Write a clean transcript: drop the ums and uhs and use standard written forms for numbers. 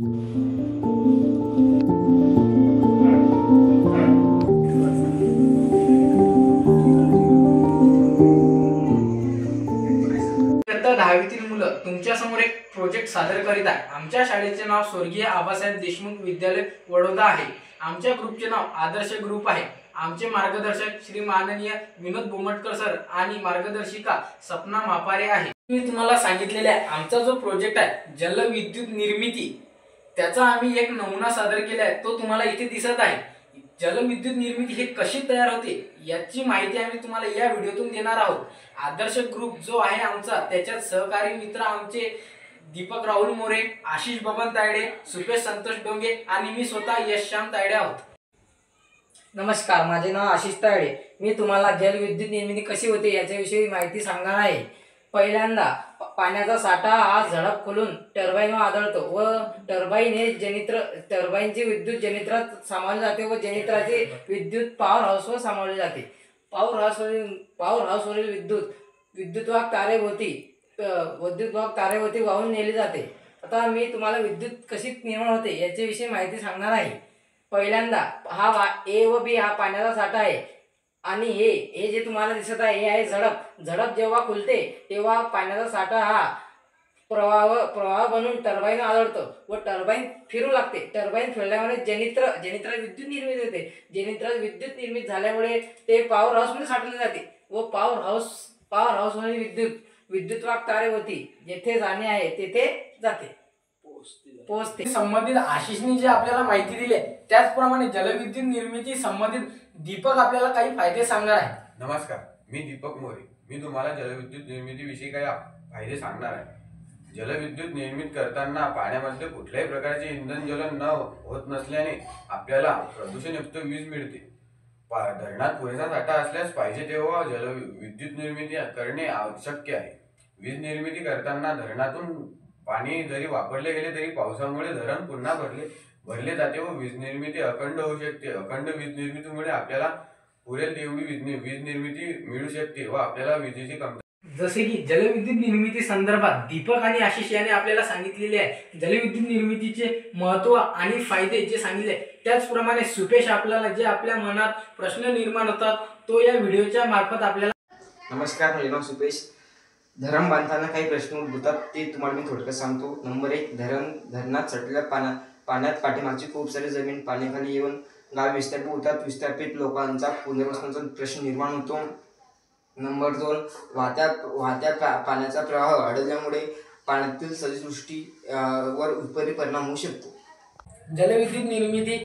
इयत्ता 10वीतील मुलं तुमच्या समोर एक प्रोजेक्ट सादर करीत आहे। आमच्या शाळेचे नाव स्वर्गीय आबासाहेब देशमुख विद्यालय वडोदा आहे। आमच्या ग्रुपचे नाव आदर्श ग्रुप आहे। आमचे मार्गदर्शक श्री माननीय विनोद बोमटकर सर आणि मार्गदर्शिका सपना मापारे आहे। मी तुम्हाला सांगितलेले आमचा जो प्रोजेक्ट आहे जलविद्युत निर्मिती, त्याचा आम्ही एक नमुना सादर केला आहे, तो तुम्हाला इथे दिसत आहे। जलविद्युत निर्मिती हे कशी तयार होते याची माहिती आम्ही तुम्हाला या व्हिडिओतून देणार आहोत। आदर्श ग्रुप जो आहे आमचा, त्याच्यात सहकारी मित्र आमचे दीपक राहुल मोरे, आशिष बबन तायडे, सुपेश संतोष डोंगे आणि मी स्वतः यश श्याम तायडे आहोत। नमस्कार, माझे नाव आशिष तायडे। मी तुम्हाला जलविद्युत निर्मिती कशी होते याच्याविषयी माहिती सांगणार आहे। पहिल्यांदा पाण्याचा साठा हा झडप खोलून टर्बाईनवर आदळतो व टर्बाईनची विद्युत जनरेटरात सामावली जाते व जनरेटरचे विद्युत पॉवर हाऊसवर सामावले जाते। पॉवर हाऊसवरील विद्युतवाहक तारेभोवती वाहून नेली जाते। आता मी तुम्हाला विद्युत कशी निर्माण होते याच्याविषयी माहिती सांगणार आहे। पहिल्यांदा हा ए व बी हा पाण्याचा साठा आहे आणि हे जे तुम्हाला दिसत आहे हे आहे झडप जेव्हा खुलते तेव्हा पाण्याचा साठा हा प्रवाह बनून टर्बाईन आदळतो व टर्बाईन फिरू लागते। टर्बाईन फिरल्यामुळे जनरेटर विद्युत निर्मिती होते। जनरेटर विद्युत निर्मित झाल्यामुळे ते पॉवर हाऊसमध्ये साठवले जाते व पॉवर हाऊसमध्ये विद्युतवाहक तारेभोवती जेथे जाणे आहे तेथे जाते पोहोचते। संबंधित आशिषने जे आपल्याला माहिती दिली त्याचप्रमाणे जलविद्युत निर्मिती संबंधित दीपक आपल्याला काही फायदे सांगणार आहे। नमस्कार, मी दीपक मोरे। मी तुम्हाला जलविद्युत निर्मिती विषयी काही फायदे सांगणार आहे। जलविद्युत निर्मित करताना पाण्यामध्ये कुठल्याही प्रकारचे इंधन ज्वलन न होत नसल्याने आपल्याला प्रदूषणयुक्त वीज मिळते। धरणात पुरेसा साठा असल्यास पाहिजे तेव्हा जलविद्युत निर्मिती करणे आवश्यक आहे। वीज निर्मिती करताना धरणातून पाणी जरी वापरले गेले तरी पावसामुळे धरण पुन्हा भरले जाते व वीज निर्मिती अखंड होऊ शकते। अखंड वीज निर्मितीमुळे आपल्याला पुरेल तेवढी वीज निर्मिती मिळू शकते व आपल्याला विजेची कमतरता। जसे की जलविद्युत निर्मिती संदर्भात दीपक आणि आशिष यांनी आपल्याला सांगितलेले आहे जलविद्युत निर्मितीचे महत्त्व आणि फायदे जे सांगितले, त्याचप्रमाणे सुपेश आपल्याला जे आपल्या मनात प्रश्न निर्माण होतात तो या व्हिडिओच्या मार्फत आपल्याला। नमस्कार, माझे नाव सुपेश। धरण बांधताना काही प्रश्न उद्भवतात ते तुम्हाला मी थोडक्यात सांगतो। नंबर 1, धरणात साठलेल्या पाण्यात पाठीमागची खूप सारी जमीन पाण्याखाली येऊन गाव विस्थापित होतात। विस्थापित लोकांचा पुनर्वसनाचा प्रश्न निर्माण होतो। नंबर 2, वाहत्या पाण्याचा प्रवाह अडवल्यामुळे पाण्यातील सजीवसृष्टी वर विपरीत परिणाम होऊ शकतो। जलविद्युत निर्मिती